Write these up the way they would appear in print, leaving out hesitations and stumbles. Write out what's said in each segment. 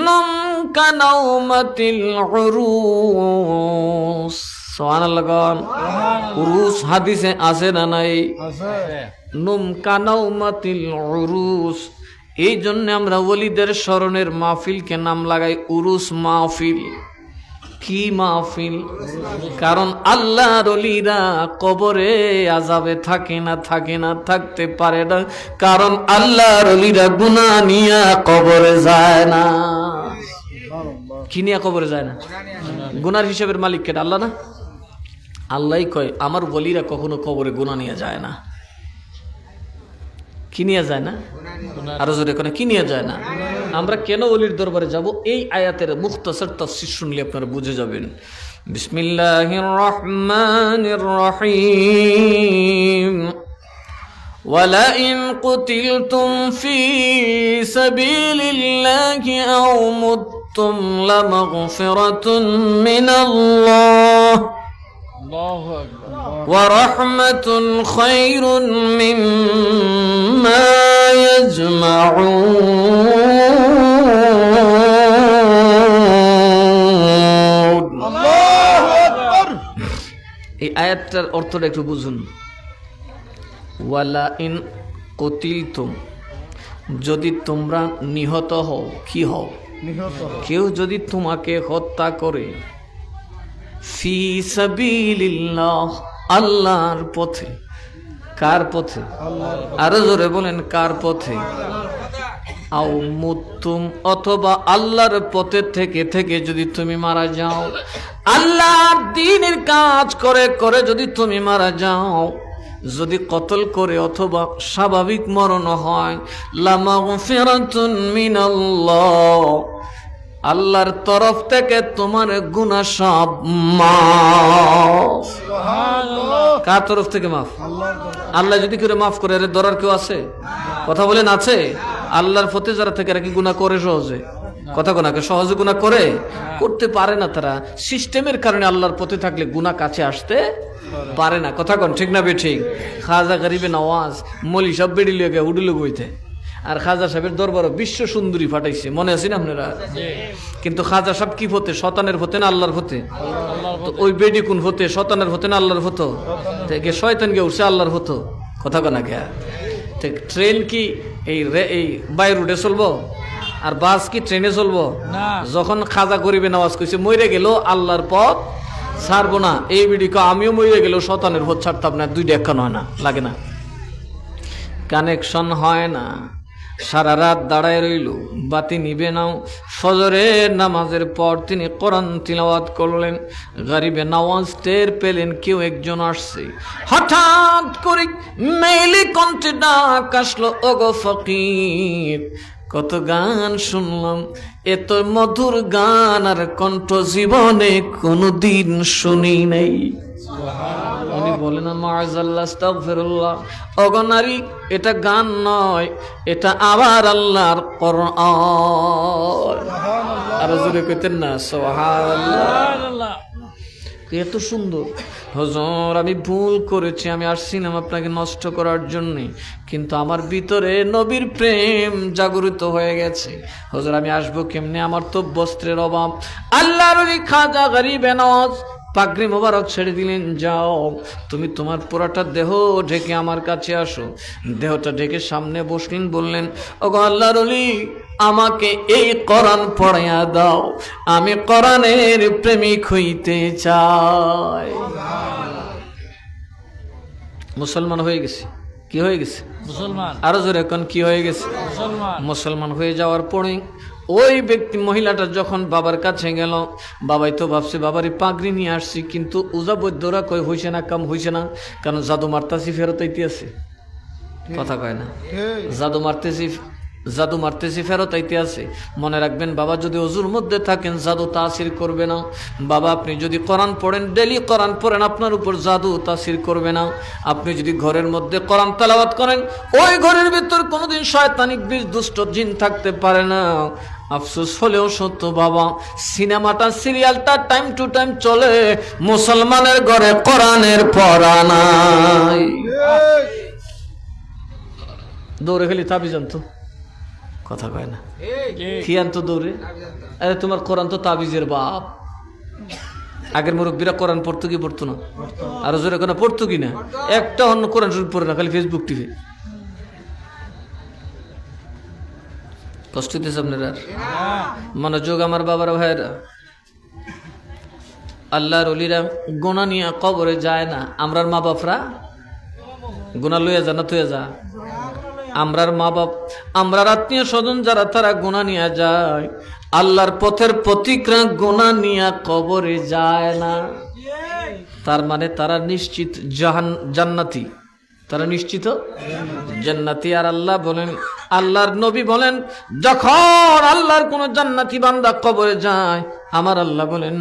Num কানাউমাতিল উরুস। সুবহানাল্লাহ। উরুস হাদিসে আছে না নাই? নুম কানাউমাতিল উরুস। এই জন্য আমরা ওলিদের স্মরণের মাহফিলকে নাম লাগাই উরুস মাহফিল। কি মাহফিল? কারণ আল্লাহর ওলিরা কবরে আযাবে থাকে না, থাকতে পারে না, কারণ আল্লাহর ওলিরা গুনাহ নিয়া কবরে যায় না। কি নিয়া কবরে যায় না? গুনার হিসাবের মালিক কে? আল্লাহ না? আল্লাহই কয় আমার ওলিরা কখনো কবরে গুনাহ নিয়ে যায় না। কি নিয়ে যায় না? আরো জোরে করে, কি নিয়ে যায় না? আমরা কেন ওলির দরবারে যাব? এই আয়াতের মুখতাসার তাফসীর শুনলে আপনারা বুঝে যাবেন। বিসমিল্লাহির রহমানির রহিম। ওয়ালাইন কুতিলতুম ফি সাবিলিল্লাহি আও মুততুম লামাগফিরাতুন মিনাল্লাহ ورحمة خير مما يجمعون। এই আয়াতটার অর্থটা একটু বুঝুন। ওয়ালা ইন কুতিলতুম, যদি তোমরা নিহত হও। কি হও? কেউ যদি তোমাকে হত্যা করে, ফি সাবিলিল্লাহ, আল্লাহর পথে। কার পথে? আরো জোরে বলেন, কার পথে? আও মুতুম, অথবা আল্লাহর পথে থেকে যদি তুমি মারা যাও, আল্লাহর দ্বীনের কাজ করে করে যদি তুমি মারা যাও, যদি কতল করে অথবা স্বাভাবিক মরণ হয়, লামাগফিরাতুন মিনাল্লাহ, আল্লাহর তরফ থেকে তোমার গুনাহ সব মাফ। কার তরফ থেকে মাফ? আল্লাহ যদি করে মাফ করে, এর ধরার কেউ আছে? কথা বলেন, আছে? আল্লাহর পথে যারা থেকে এরা কি গুনাহ করে সহজে? কথা কোনাকে সহজে গুনাহ করতে পারে না। তারা সিস্টেমের কারণে আল্লাহর পথে থাকলে গুনাহ কাছে আসতে পারে না। কথা কোন ঠিক না বে ঠিক? খাজা গরিবে নওয়াজ মলি সব বেড়ি লিয়ে উডিল বইতে, আর খাজা সাহেবের দরবার বিশ্ব সুন্দরী ফাটাইছে, মনে আছে না আপনারা? কিন্তু খাজা সাহেব কি হতে? শতানের হতে না আল্লাহর হতে? তো ওই বেডি কোন হতে? শতানের হতে না আল্লাহর হতো? থেকে শয়তান গে উঠছে আল্লাহর হতো। কথা কনা কে? ট্রেন কি এই বাই রুটে চলবো? আর বাস কি ট্রেনে চলবো? যখন খাজা গরিবে নামাজ কইছে মইরে গেল আল্লাহর পথ ছাড়বো না, এই বিডি আমিও মইরে গেল শতানের পথ ছাড়তাম না। দুইটা একখান হয় না, লাগে না, কানেকশন হয় না। সারা রাত দাঁড়ায় রইল, বাতি নিবে নাও। ফজরের নামাজের পর তিনি কোরআন তিলাওয়াত করলেন। গরিবে নওয়াজ টের পেলেন কেউ একজন আসছে। হঠাৎ করে মেইলি কণ্ঠে ডাক আসলো, ওগো ফকির, কত গান শুনলাম, এত মধুর গান আর কণ্ঠ জীবনে কোনদিন শুনি নাই। উনি বলেন, মাআযাল্লাহ, আস্তাগফিরুল্লাহ, ওগো নারী, এটা গান নয়, এটা আবার আল্লাহর কোরআন। আর জোরে কইতেন না সুবহানাল্লাহ। এত সুন্দর। হুজুর, আমি ভুল করেছি, আমি আসছিলাম আপনাকে নষ্ট করার জন্য, কিন্তু আমার ভিতরে নবীর প্রেম জাগরিত হয়ে গেছে। হুজুর, আমি আসবো কেমনে? আমার তো বস্ত্রের অভাব। আল্লাহর ওলি খাজা গরিবে নওয়াজ পাগড়ি মোবারক ছেড়ে দিলেন, যাও তুমি তোমার পুরাটা দেহ ঢেকে আমার কাছে আসো। দেহটা ঢেকে সামনে বসলেন, বললেন, ওগো আল্লাহর ওলি, আমাকে এই কোরআন পড়াইয়া দাও, আমি কোরআনের প্রেমিক হইতে চাই। মুসলমান হয়ে গেছে। কি হয়ে গেছে? মুসলমান। আরো জোরে এখন, কি হয়ে গেছে? মুসলমান হয়ে যাওয়ার পরে ওই ব্যক্তি, মহিলাটা যখন বাবার কাছে গেল, বাবাই তো ভাবছে বাবারই পাগড়ি নিয়ে আসছি, কিন্তু উজা বৈদ্যরা কই হইছে না, কাম হইছে না, কারণ জাদু মারতাছি ফেরত আইতে আছে। কথা কয় না? জাদু মারতেছি ফেরত আইতে আছে। মনে রাখবেন, বাবা যদি ওজুর মধ্যে থাকেন জাদু তাসির করবে না। বাবা, আপনি যদি কোরআন পড়েন, ডেলি কোরআন পড়েন, আপনার উপর জাদু তাসির করবে না। আপনি যদি ঘরের মধ্যে কোরআন তেলাওয়াত করেন, ওই ঘরের ভিতর কোনোদিন শয়তানিক বীজ, দুষ্ট জিন থাকতে পারে না। আফসোস হলেও সত্য বাবা, সিনেমাটা, সিরিয়ালটা টাইম টু টাইম চলে, মুসলমানের ঘরে কোরআনের পড়া নাই। দৌড়ে খেলি তাবি জানতো, কথা কয় না, কি আনতো দৌড়ে? আরে তোমার কোরআন তো তাবিজের বাপ। আগের মুরব্বীরা কোরআন পড়তো কি পড়তো না? আরো জোরে কোনো পড়তো কি না? একটা অন্য কোরআন শরীফ পড়ে না, খালি ফেসবুক টিভি। কষ্ট দিতেছে আপনারা? মনোযোগ আমার বাবার ভাইয়েরা। আল্লাহর ওলিরা গোনা নিয়ে কবরে যায় না। আমরার মা বাপরা গোনা লইয়া যা না তুইয়া যা। আমরার মা বাপ, আমরার আত্মীয় স্বজন যারা, তারা গোনা নিয়ে যায়। আল্লাহর পথের প্রতিক্রা গোনা নিয়ে কবরে যায় না। তার মানে তারা নিশ্চিত জান্নাতি, তারা নিশ্চিত জান্নাতি। আর আল্লাহ বলেন, আল্লাহর নবী বলেন, যখন আল্লাহর কোন জান্নাতি বান্দা কবরে যায়, আমার আল্লাহ বলেন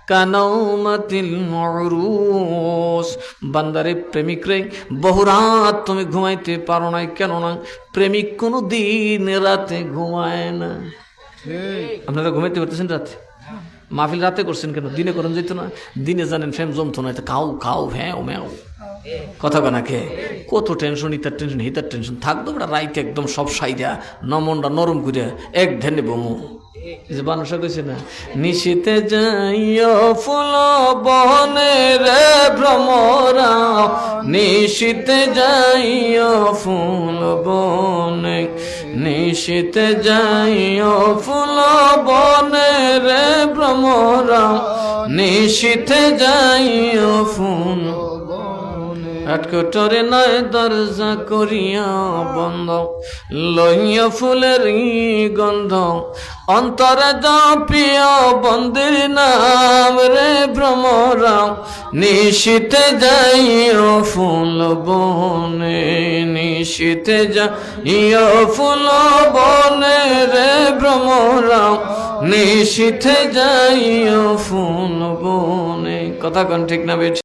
কানাউমাতিল মুরুস, বান্দারে প্রেমিক রে বহু রাত তুমি ঘুমাইতে পারো নাই, কেন না? প্রেমিক কোনো দিন রাতে ঘুমায় না। আপনারা ঘুমাইতে পারতেছেন রাতে? মাহফিল রাতে করছেন কেন? দিনে করেন যেত না? দিনে জানেন ফেম জমতো না, খাও খাও ভ্যাও ম্যাও, কথা কানা কে কত টেনশন, ইতার টেনশন হিতার টেনশন থাকতো। ওটা রাইতে একদম সব সাইরা নমনটা নরম করে এক ধ্যানে বমু। যে মানুষ কইছে না, নিশিতে যাইও ফুল বনে রে ভ্রমরা, নিশিতে যাইও ফুল বনে, নিশিতে যাইও ফুল বনে রে ভ্রমরা, নিশিতে যাইও ফুল। আটকটরে নয় দরজা করিয়া বন্ধ, লইয়া ফুলের গন্ধ, অন্তরে জপিয়া বন্দির নাম রে ভ্রমরা, নিশিতে যাইও ফুল বনে, নিশিতে যাইও ফুল বনে রে ভ্রমরা, নিশিতে যাইও ফুল বনে। কথা কোন ঠিক না বেঠিক?